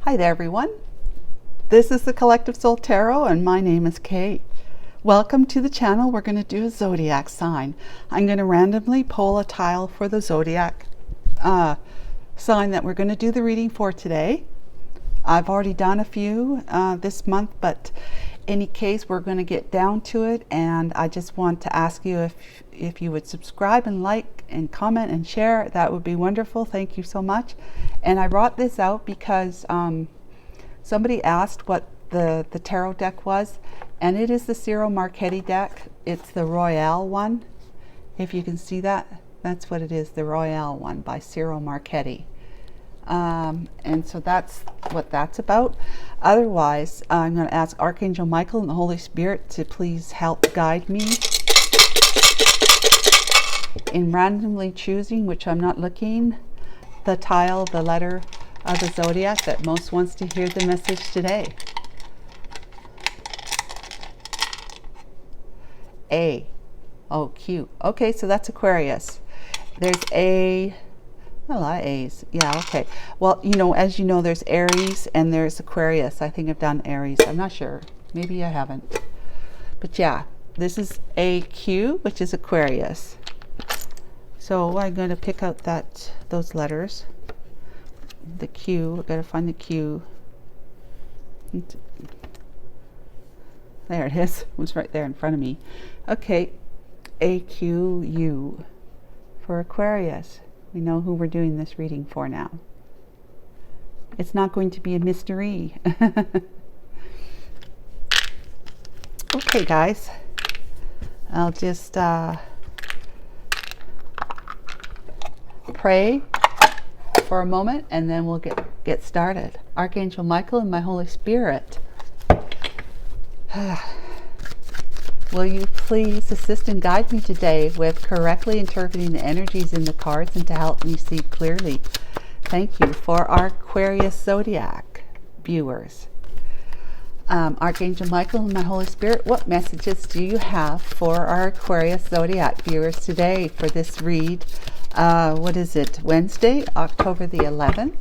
Hi there, everyone. This is the Collective Soul Tarot, and my name is Kate. Welcome to the channel. We're going to do a zodiac sign. I'm going to randomly pull a tile for the zodiac sign that we're going to do the reading for today. I've already done a few this month, but in any case, we're going to get down to it, and I just want to ask you if you would subscribe and like and comment and share. That would be wonderful. Thank you so much. And I brought this out because somebody asked what the tarot deck was, and it is the Seer Marchetti deck. It's the Royale one. If you can see that, that's what it is, the Royale one by Seer Marchetti. And so that's what that's about. Otherwise, I'm going to ask Archangel Michael and the Holy Spirit to please help guide me in randomly choosing, which I'm not looking, the tile, the letter of the zodiac that most wants to hear the message today. A. Oh, cute. Okay, so that's Aquarius. There's a lot of A's. Yeah, okay. Well, as you know, there's Aries and there's Aquarius. I think I've done Aries. I'm not sure. Maybe I haven't. But yeah, this is AQ, which is Aquarius. So I'm going to pick out those letters. The Q. I've got to find the Q. There it is. It was right there in front of me. Okay. AQU for Aquarius. We know who we're doing this reading for now. It's not going to be a mystery. Okay, guys. I'll just pray for a moment and then we'll get started. Archangel Michael and my Holy Spirit, will you please assist and guide me today with correctly interpreting the energies in the cards and to help me see clearly. Thank you. For our Aquarius zodiac viewers, Archangel Michael and my Holy Spirit, what messages do you have for our Aquarius zodiac viewers today for this read? What is it? Wednesday, October the 11th,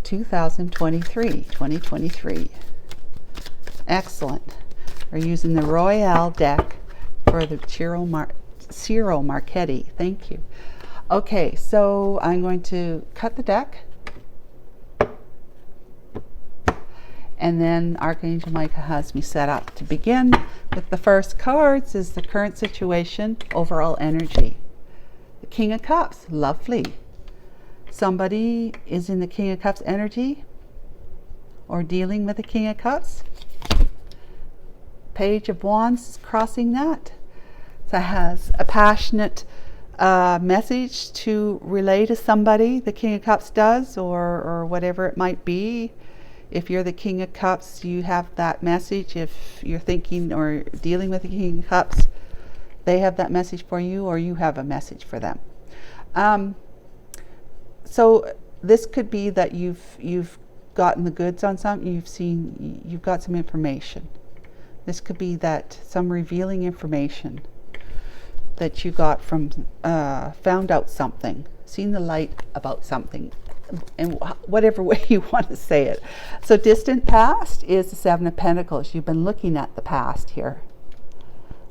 2023. Excellent. We're using the Royale deck for the Seer Marchetti. Thank you. Okay, so I'm going to cut the deck. And then Archangel Michael has me set up to begin with the first cards is the current situation, overall energy. The King of Cups, lovely. Somebody is in the King of Cups energy or dealing with the King of Cups. Page of Wands is crossing that. So it has a passionate message to relay to somebody, the King of Cups does, or whatever it might be. If you're the King of Cups, you have that message. If you're thinking or dealing with the King of Cups, they have that message for you, or you have a message for them. So this could be that you've gotten the goods on something. You've got some information. This could be that some revealing information that you got from found out something, seen the light about something, in whatever way you want to say it. So distant past is the Seven of Pentacles. You've been looking at the past here.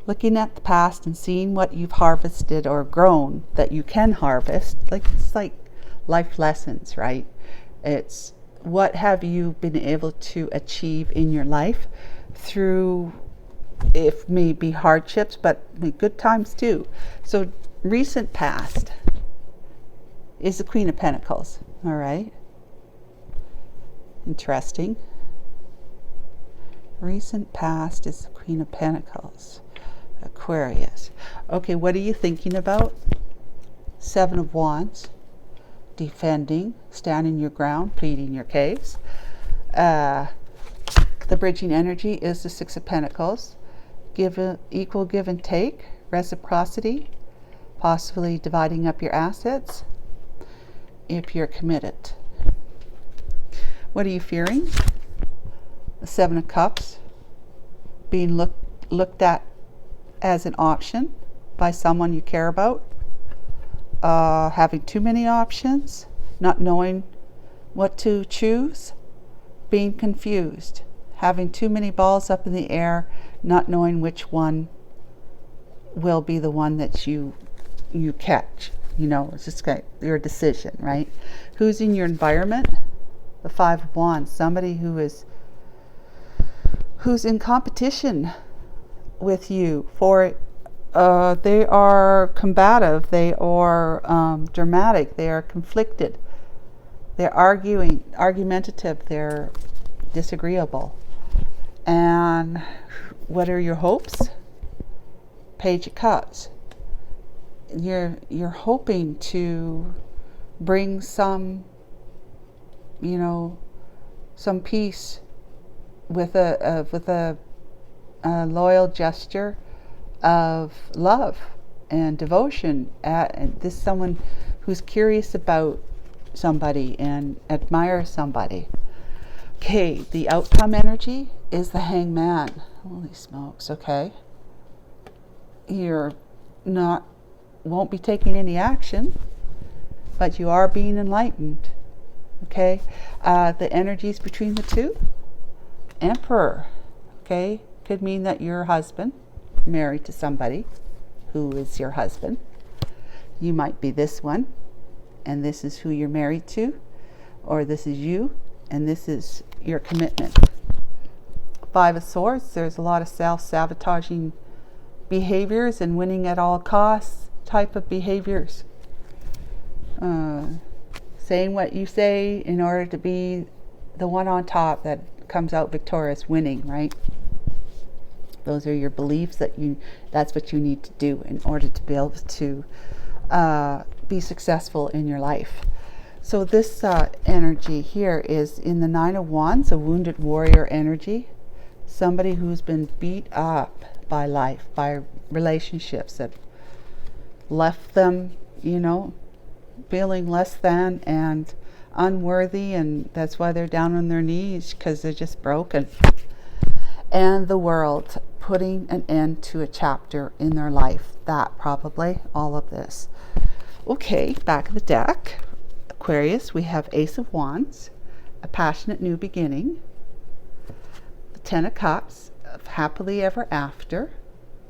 Looking at the past and seeing what you've harvested or grown that you can harvest. It's like life lessons, right? It's what have you been able to achieve in your life through, if maybe hardships, but good times too. So recent past is the Queen of Pentacles. All right. Interesting. Recent past is the Queen of Pentacles. Aquarius. Okay, what are you thinking about? Seven of Wands. Defending, standing your ground, pleading your case. The bridging energy is the Six of Pentacles. Equal give and take, reciprocity, possibly dividing up your assets if you're committed. What are you fearing? The Seven of Cups, being looked at as an option by someone you care about. Having too many options, not knowing what to choose. being confused, having too many balls up in the air, not knowing which one will be the one that you catch. You know, it's just like your decision, right? Who's in your environment? The Five of Wands, somebody who's in competition with you for they are combative, they are dramatic, they are conflicted, they're argumentative, they're disagreeable. And what are your hopes? Page of Cups. You're hoping to bring some, some peace with a loyal gesture of love and devotion. And this is someone who's curious about somebody and admires somebody. Okay, the outcome energy is the Hangman. Holy smokes, okay. You're won't be taking any action, but you are being enlightened. Okay, the energies between the two. Emperor, okay, could mean that your husband, married to somebody who is your husband. You might be this one, and this is who you're married to, or this is you, and this is your commitment. Five of Swords, there's a lot of self-sabotaging behaviors and winning at all costs type of behaviors. Saying what you say in order to be the one on top that comes out victorious, winning, right? Those are your beliefs that's what you need to do in order to be able to be successful in your life. So this energy here is in the Nine of Wands, a wounded warrior energy. Somebody who's been beat up by life, by relationships that left them, feeling less than and unworthy, and that's why they're down on their knees, because they're just broken. And the World, putting an end to a chapter in their life. That probably, all of this. Okay, back of the deck. Aquarius, we have Ace of Wands, a passionate new beginning. The Ten of Cups, happily ever after.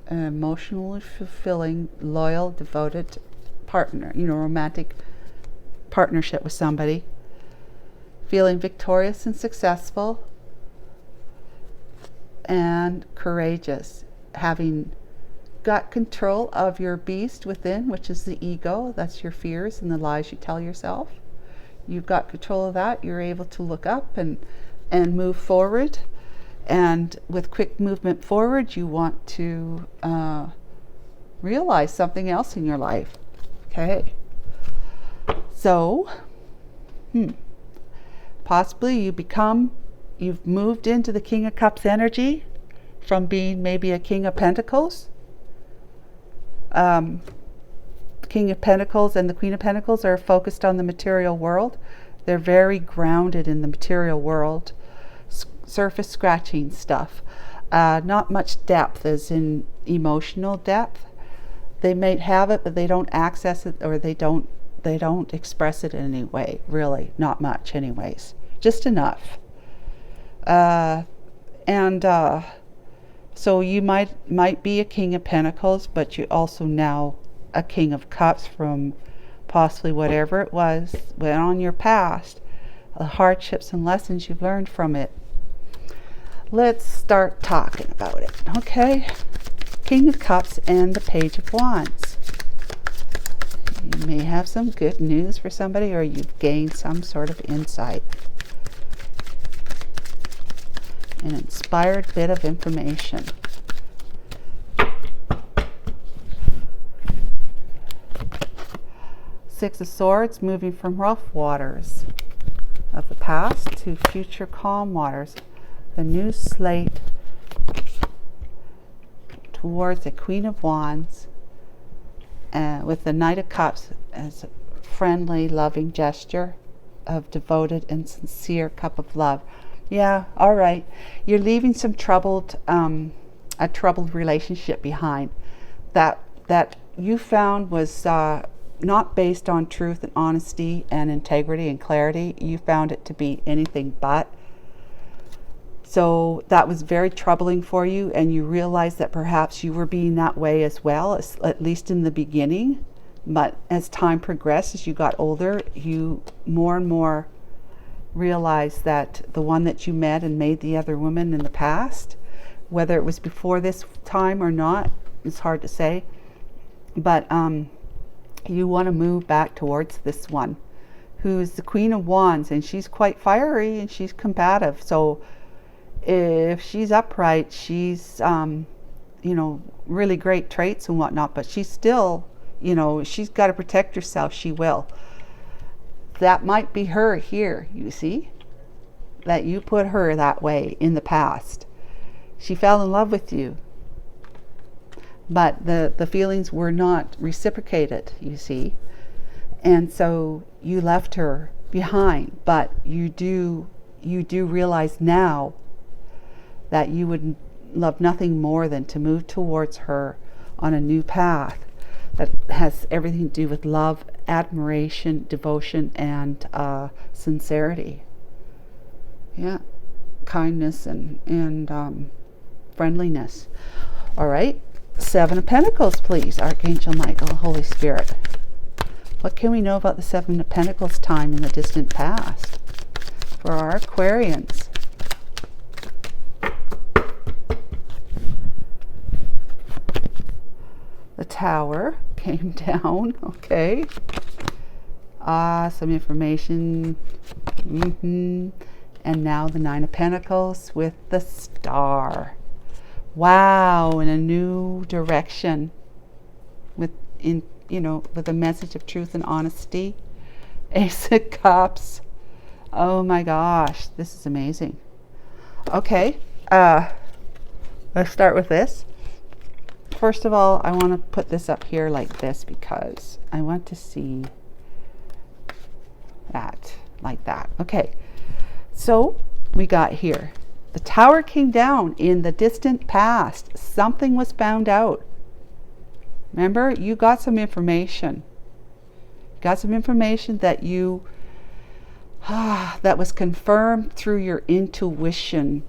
An emotionally fulfilling, loyal, devoted partner, romantic partnership with somebody. Feeling victorious and successful and courageous. Having got control of your beast within, which is the ego. That's your fears and the lies you tell yourself. You've got control of that. You're able to look up and move forward. And with quick movement forward, you want to realize something else in your life. Okay. So, possibly you've moved into the King of Cups energy from being maybe a King of Pentacles. King of Pentacles and the Queen of Pentacles are focused on the material world. They're very grounded in the material world. Surface scratching stuff, not much depth as in emotional depth. They may have it, but they don't access it, or they don't express it in any way, really, not much anyways, just enough. So you might be a King of Pentacles, but you also now a King of Cups from possibly whatever it was went on your past, the hardships and lessons you've learned from it. Let's start talking about it, okay? King of Cups and the Page of Wands. You may have some good news for somebody, or you've gained some sort of insight. An inspired bit of information. Six of Swords, moving from rough waters of the past to future calm waters. The new slate towards the Queen of Wands, with the Knight of Cups as a friendly, loving gesture of devoted and sincere cup of love. Yeah, all right. You're leaving some a troubled relationship behind that you found was not based on truth and honesty and integrity and clarity. You found it to be anything but. So that was very troubling for you, and you realized that perhaps you were being that way as well, at least in the beginning. But as time progressed, as you got older, you more and more realized that the one that you met and made the other woman in the past, whether it was before this time or not, it's hard to say, but you want to move back towards this one who's the Queen of Wands, and she's quite fiery and she's combative. So if she's upright, she's you know, really great traits and whatnot, but she's still, you know, she's got to protect herself. She will. That might be her here, you see, that you put her that way in the past. She fell in love with you, but the feelings were not reciprocated, you see, and so you left her behind. But you do realize now that you would love nothing more than to move towards her on a new path that has everything to do with love, admiration, devotion, and sincerity. Yeah, kindness and friendliness. All right, Seven of Pentacles, please, Archangel Michael, Holy Spirit. What can we know about the Seven of Pentacles time in the distant past for our Aquarians? The Tower came down, okay. Some information. And now the Nine of Pentacles with the Star. Wow, in a new direction, with a message of truth and honesty. Ace of Cups. Oh my gosh, this is amazing. Okay, let's start with this. First of all, I want to put this up here like this because I want to see that like that. Okay, so we got here. The Tower came down in the distant past. Something was found out. Remember, you got some information. Got some information that you that was confirmed through your intuition.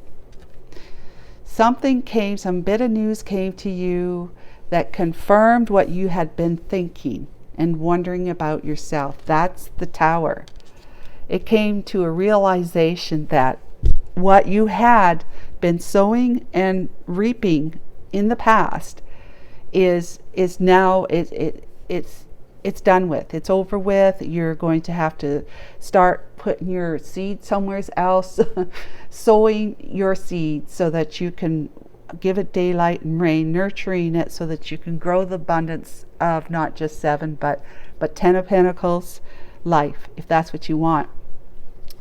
Something came, some bit of news came to you that confirmed what you had been thinking and wondering about yourself. That's the Tower. It came to a realization that what you had been sowing and reaping in the past is now it's done with. It's over with. You're going to have to start putting your seed somewhere else, sowing your seed so that you can give it daylight and rain, nurturing it so that you can grow the abundance of not just seven, but 10 of Pentacles life, if that's what you want.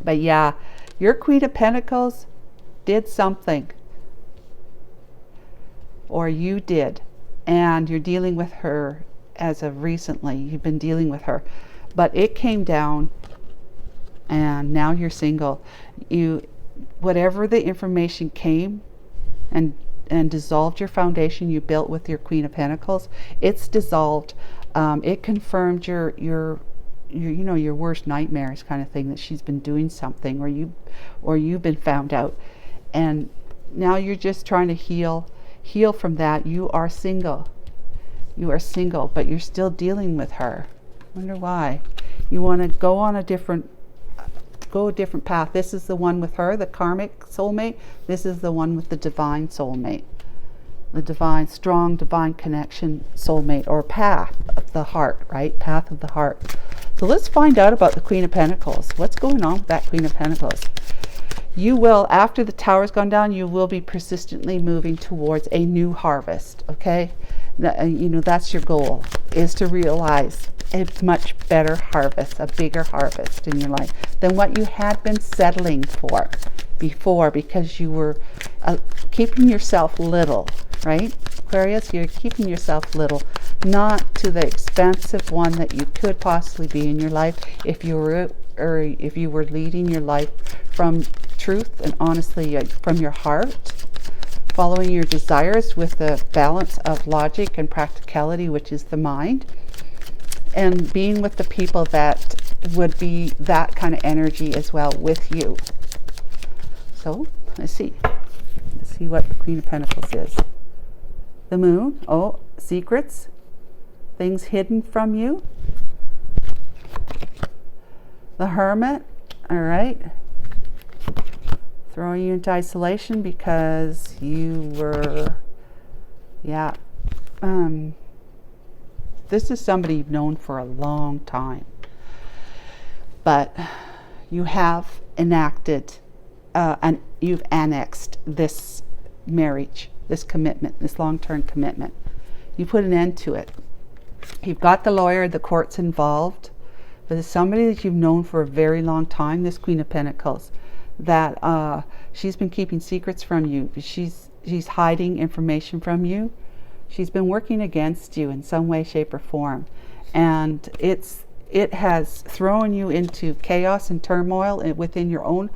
But yeah, your Queen of Pentacles did something, or you did, and you're dealing with her as of recently. You've been dealing with her, but it came down and now you're single. Whatever the information came and dissolved your foundation you built with your Queen of Pentacles, it's dissolved. It confirmed your your worst nightmares kind of thing, that she's been doing something, or you've been found out, and now you're just trying to heal from that. You are single, but you're still dealing with her. Wonder why. You want to go a different path. This is the one with her, the karmic soulmate. This is the one with the divine soulmate, the divine, strong divine connection soulmate, or path of the heart, right? Path of the heart. So let's find out about the Queen of Pentacles. What's going on with that Queen of Pentacles? You will, after the Tower's gone down, you will be persistently moving towards a new harvest, okay? That's your goal, is to realize a much better harvest, a bigger harvest in your life than what you had been settling for before, because you were keeping yourself little, right? Aquarius, you're keeping yourself little, not to the expansive one that you could possibly be in your life if you were leading your life from truth and honestly from your heart, following your desires with the balance of logic and practicality, which is the mind, and being with the people that would be that kind of energy as well with you. So Let's see. Let's see what the Queen of Pentacles is. The Moon. Oh, secrets. Things hidden from you. The Hermit. All right. Throwing you into isolation because you were, yeah. This is somebody you've known for a long time. But you have enacted and you've annexed this marriage, this commitment, this long-term commitment. You put an end to it. You've got the lawyer, the courts involved, but it's somebody that you've known for a very long time, this Queen of Pentacles, that she's been keeping secrets from you. She's hiding information from you. She's been working against you in some way, shape, or form. And it has thrown you into chaos and turmoil within your own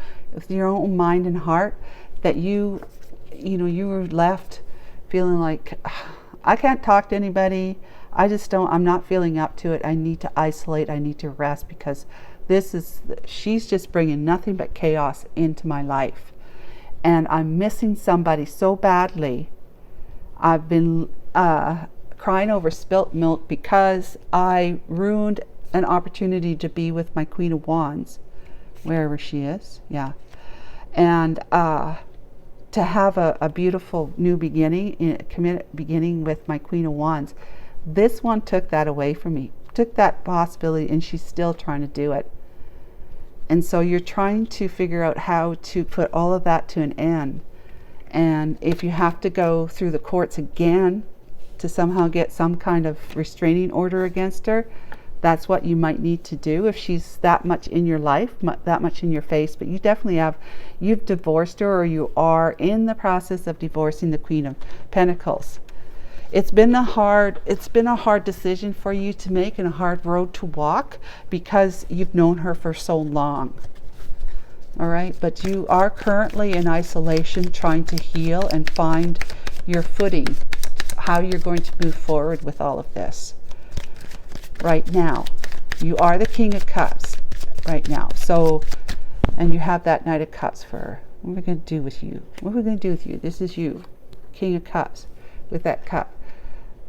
mind and heart, that you were left feeling like, I can't talk to anybody. I'm not feeling up to it. I need to isolate. I need to rest, because she's just bringing nothing but chaos into my life. And I'm missing somebody so badly. I've been crying over spilt milk because I ruined an opportunity to be with my Queen of Wands, wherever she is. Yeah. And to have a beautiful new beginning with my Queen of Wands. This one took that away from me, took that possibility, and she's still trying to do it. And so you're trying to figure out how to put all of that to an end. And if you have to go through the courts again to somehow get some kind of restraining order against her, that's what you might need to do if she's that much in your life, that much in your face. But you definitely you've divorced her, or you are in the process of divorcing the Queen of Pentacles. It's been a hard decision for you to make, and a hard road to walk, because you've known her for so long. All right, but you are currently in isolation, trying to heal and find your footing, how you're going to move forward with all of this. Right now, you are the King of Cups right now. So, and you have that Knight of Cups for her. What are we going to do with you? What are we going to do with you? This is you, King of Cups, with that cup.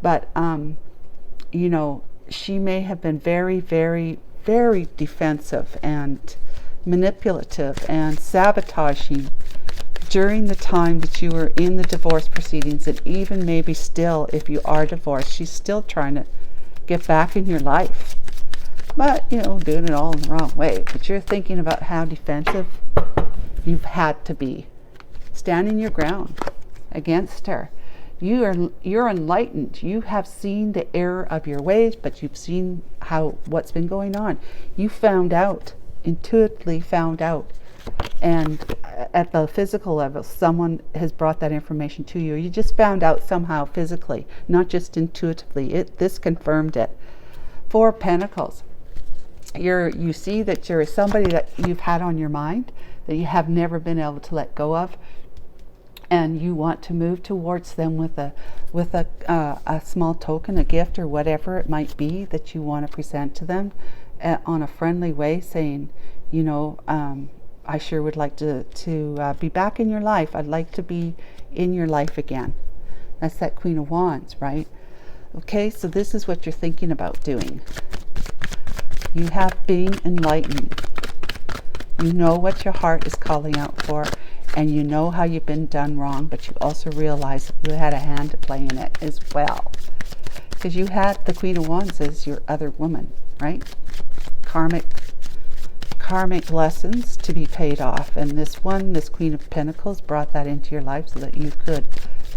But, she may have been very, very, very defensive and manipulative and sabotaging during the time that you were in the divorce proceedings, and even maybe still, if you are divorced, she's still trying to get back in your life. But, doing it all in the wrong way. But you're thinking about how defensive you've had to be, standing your ground against her. You're enlightened. You have seen the error of your ways, but you've seen what's been going on. You intuitively found out, and at the physical level, someone has brought that information to you. You just found out somehow physically, not just intuitively. This confirmed it. Four of Pentacles. You see that there is somebody that you've had on your mind that you have never been able to let go of. And you want to move towards them with a small token, a gift, or whatever it might be that you want to present to them on a friendly way, saying, I sure would like to be back in your life. I'd like to be in your life again. That's that Queen of Wands, right? Okay, so this is what you're thinking about doing. You have been enlightened. You know what your heart is calling out for. And you know how you've been done wrong, but you also realize that you had a hand to play in it as well. Because you had the Queen of Wands as your other woman, right? Karmic lessons to be paid off. And this Queen of Pentacles brought that into your life so that you could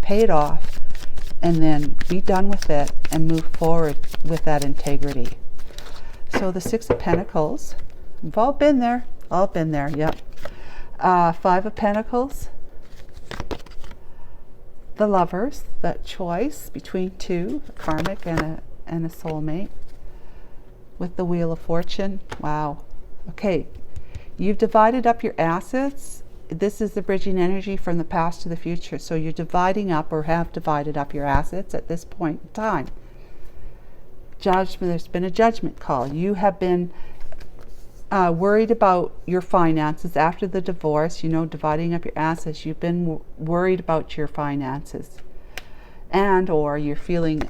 pay it off and then be done with it and move forward with that integrity. So the Six of Pentacles, we've all been there, yep. Five of Pentacles, the Lovers, that choice between two, a karmic and a soulmate, with the Wheel of Fortune. Wow. Okay, you've divided up your assets. This is the bridging energy from the past to the future. So you're dividing up, or have divided up, your assets at this point in time. Judgment. There's been a judgment call. You have been worried about your finances after the divorce, you know, dividing up your assets. You've been worried about your finances, and or you're feeling,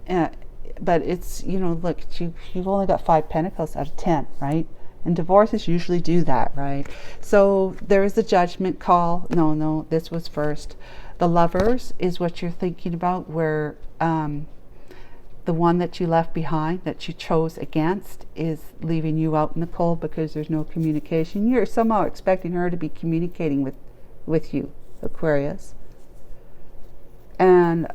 but it's, you know, look, you've only got 5 pentacles out of 10, right? And divorces usually do that, right? So there is a judgment call. No, this was first. The Lovers is what you're thinking about, where the one that you left behind, that you chose against, is leaving you out in the cold because there's no communication. You're somehow expecting her to be communicating with you, Aquarius. And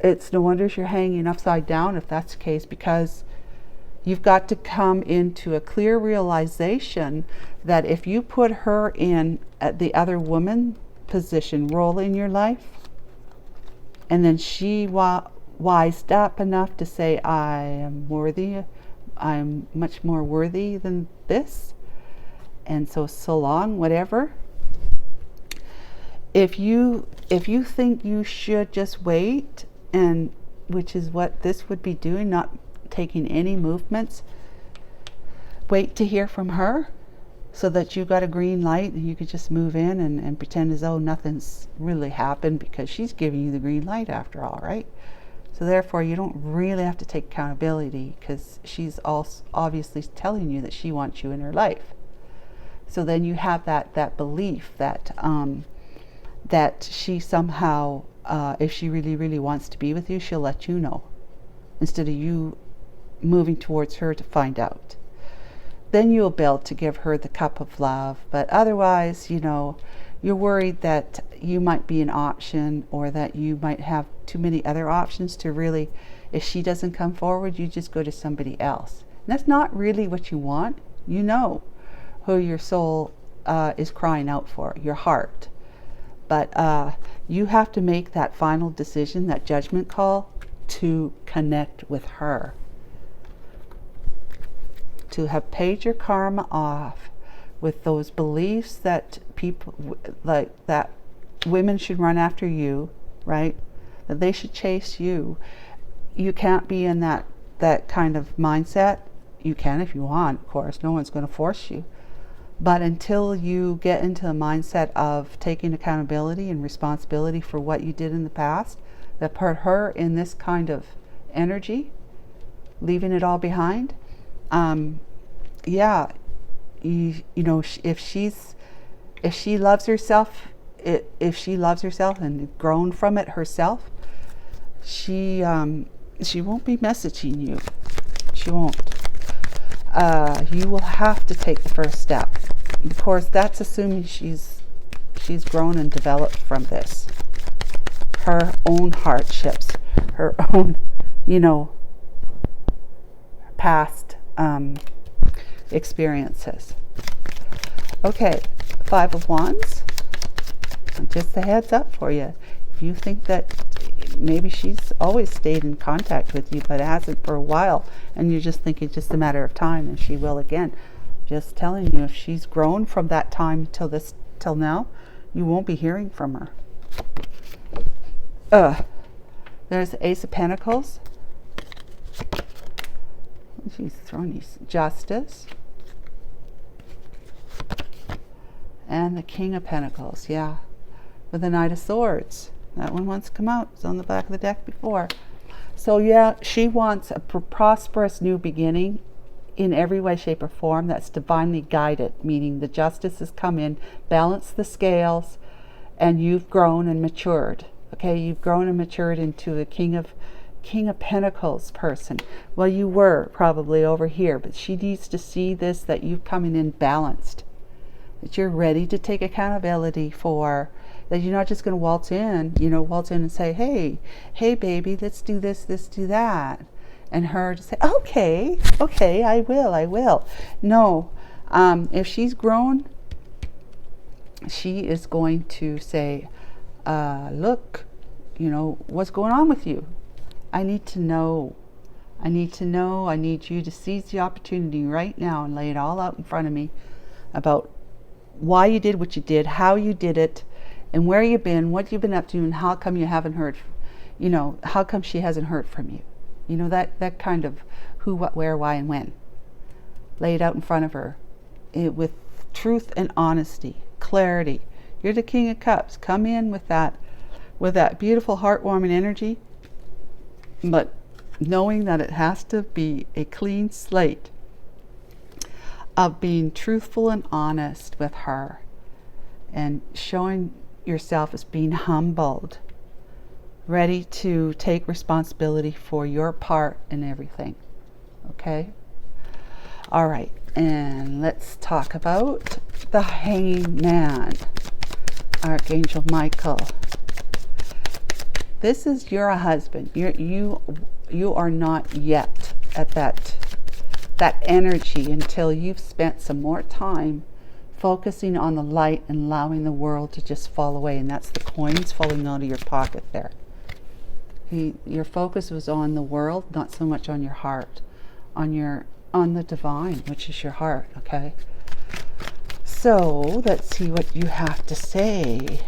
it's no wonder you're hanging upside down if that's the case, because you've got to come into a clear realization that if you put her in the other woman position, role in your life, and then she wised up enough to say, I am worthy, I'm much more worthy than this, and so long, whatever. If you think you should just wait, and which is what this would be doing, not taking any movements, wait to hear from her so that you got a green light and you could just move in and pretend as though nothing's really happened, because she's giving you the green light after all, right? So therefore you don't really have to take accountability, because she's also obviously telling you that she wants you in her life. So then you have that belief that that she somehow, if she really wants to be with you, she'll let you know, instead of you moving towards her to find out. Then you'll be able to give her the cup of love. But otherwise, you know, you're worried that you might be an option, or that you might have too many other options to really, if she doesn't come forward, you just go to somebody else. And that's not really what you want. You know who your soul is crying out for, your heart. But you have to make that final decision, that judgment call, to connect with her. To have paid your karma off with those beliefs that people, like that women should run after you, right? That they should chase you. You can't be in that kind of mindset. You can if you want, of course. No one's going to force you. But until you get into the mindset of taking accountability and responsibility for what you did in the past, that put her in this kind of energy, leaving it all behind, yeah, you know, if she loves herself, if she loves herself and grown from it herself, she won't be messaging you. She won't. You will have to take the first step. Of course, that's assuming she's grown and developed from this. Her own hardships, her own, you know, past experiences. Okay, 5 of Wands. Just a heads up for you. If you think that maybe she's always stayed in contact with you but hasn't for a while, and you just think it's just a matter of time and she will again, just telling you, if she's grown from that time till now, you won't be hearing from her. There's the Ace of Pentacles. She's throwing these. Justice. And the King of Pentacles, yeah. With the Knight of Swords. That one wants to come out. It's on the back of the deck before. So yeah, she wants a prosperous new beginning in every way, shape, or form that's divinely guided, meaning the justice has come in, balanced the scales, and you've grown and matured. Okay, you've grown and matured into a King of Pentacles person. Well, you were probably over here, but she needs to see this, that you've coming in balanced, that you're ready to take accountability for, that you're not just going to waltz in and say, hey baby, let's do this, let's do that, and her to say, okay, I will. No, if she's grown, she is going to say, look, you know, what's going on with you? I need to know. I need you to seize the opportunity right now and lay it all out in front of me about why you did what you did, how you did it, and where you've been, what you've been up to, and how come you haven't heard, you know, how come she hasn't heard from you. You know, that kind of who, what, where, why, and when. laid out in front of her, with truth and honesty, clarity. You're the King of Cups. Come in with that beautiful, heartwarming energy, but knowing that it has to be a clean slate of being truthful and honest with her, and showing yourself as being humbled, ready to take responsibility for your part in everything. Okay? All right, and let's talk about the Hanged Man, Archangel Michael. This is your husband. You are not yet at that energy until you've spent some more time focusing on the light and allowing the world to just fall away. And that's the coins falling out of your pocket there. Your focus was on the world, not so much on your heart, on the divine, which is your heart. Okay, so let's see what you have to say.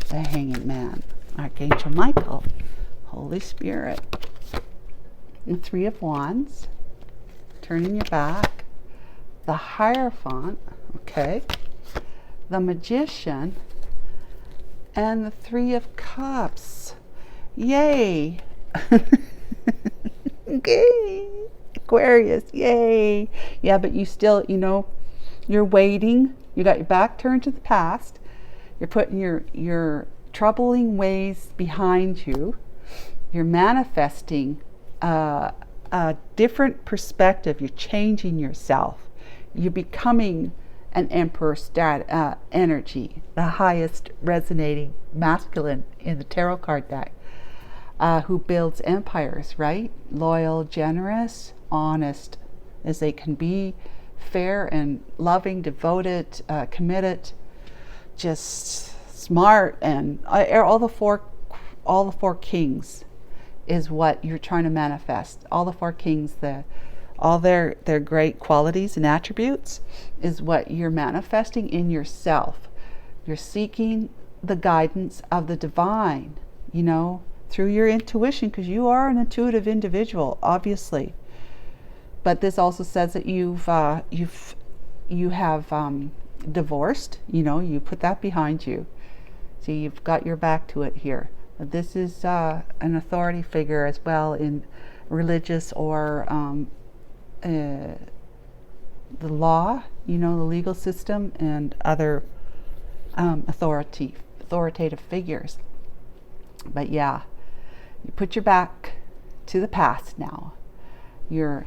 The Hanging Man, Archangel Michael, Holy Spirit. The Three of Wands, turning your back. The Hierophant, okay. The Magician, and the Three of Cups. Yay! Okay, Aquarius, yay! Yeah, but you still, you're waiting. You got your back turned to the past. You're putting your troubling ways behind you. You're manifesting a different perspective. You're changing yourself. You're becoming an Emperor energy, the highest resonating masculine in the tarot card deck, who builds empires, right? Loyal, generous, honest as they can be, fair and loving, devoted, committed, just smart, and all the four kings is what you're trying to manifest. All the four kings, all their great qualities and attributes is what you're manifesting in yourself. You're seeking the guidance of the divine, through your intuition, because you are an intuitive individual, obviously. But this also says that you have divorced. You put that behind you. So you've got your back to it here. This is an authority figure as well in religious or the law, the legal system, and other authoritative figures. But yeah, you put your back to the past now. You're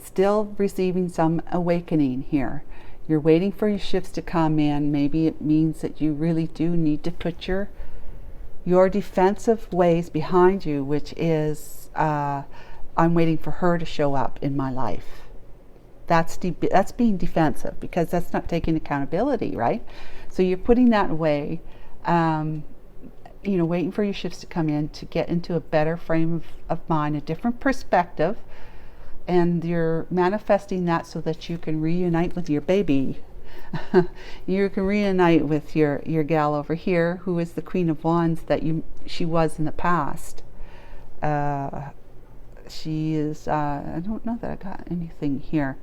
still receiving some awakening here. You're waiting for your shifts to come in. Maybe it means that you really do need to put your defensive ways behind you, which is I'm waiting for her to show up in my life. That's being defensive, because that's not taking accountability, right? So you're putting that away, waiting for your shifts to come in to get into a better frame of mind, a different perspective, and you're manifesting that so that you can reunite with your baby. You can reunite with your gal over here, who is the Queen of Wands that she was in the past. She is, I don't know that I got anything here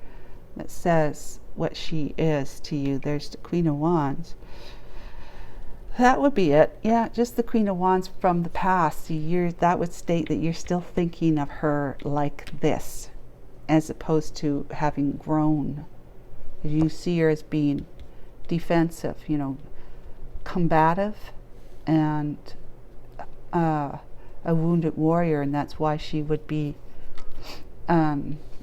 that says what she is to you. There's the Queen of Wands. That would be it. Yeah, just the Queen of Wands from the past. That would state that you're still thinking of her like this, as opposed to having grown. You see her as being defensive, combative, and a wounded warrior, and that's why she would be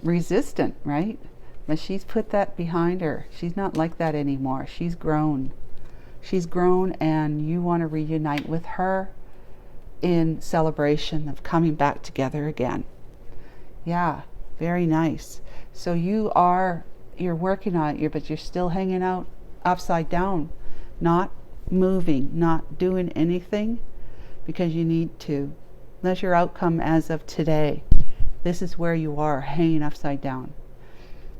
resistant, right? But she's put that behind her. She's not like that anymore. She's grown. She's grown, and you want to reunite with her in celebration of coming back together again. Yeah, very nice. So you're working on it, but you're still hanging out upside down, not moving, not doing anything, because you need to. That's your outcome as of today. This is where you are, hanging upside down,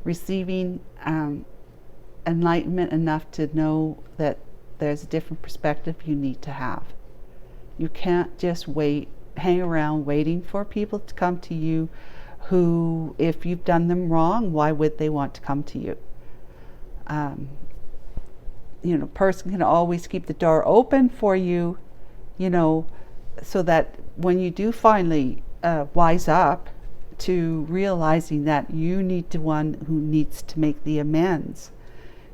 receiving enlightenment enough to know that there's a different perspective you need to have. You can't just hang around waiting for people to come to you, who, if you've done them wrong, why would they want to come to you? You know, person can always keep the door open for you, you know, so that when you do finally wise up to realizing that you need the one who needs to make the amends,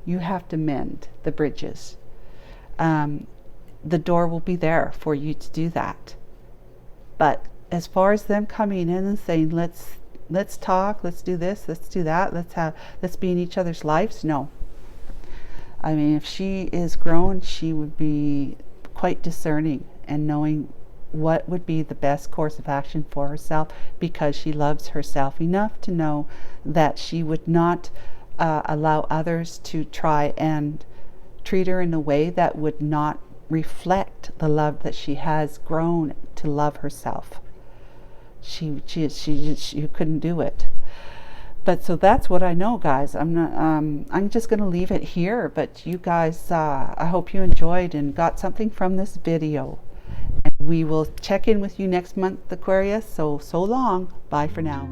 you have to mend the bridges. The door will be there for you to do that. But as far as them coming in and saying, let's talk, let's do this, let's do that, let's be in each other's lives, no. I mean, if she is grown, she would be quite discerning and knowing what would be the best course of action for herself, because she loves herself enough to know that she would not allow others to try and treat her in a way that would not reflect the love that she has grown to love herself. She couldn't do it. But so that's what I know, guys. I'm just going to leave it here. But you guys, I hope you enjoyed and got something from this video. And we will check in with you next month, Aquarius. So long. Bye for now.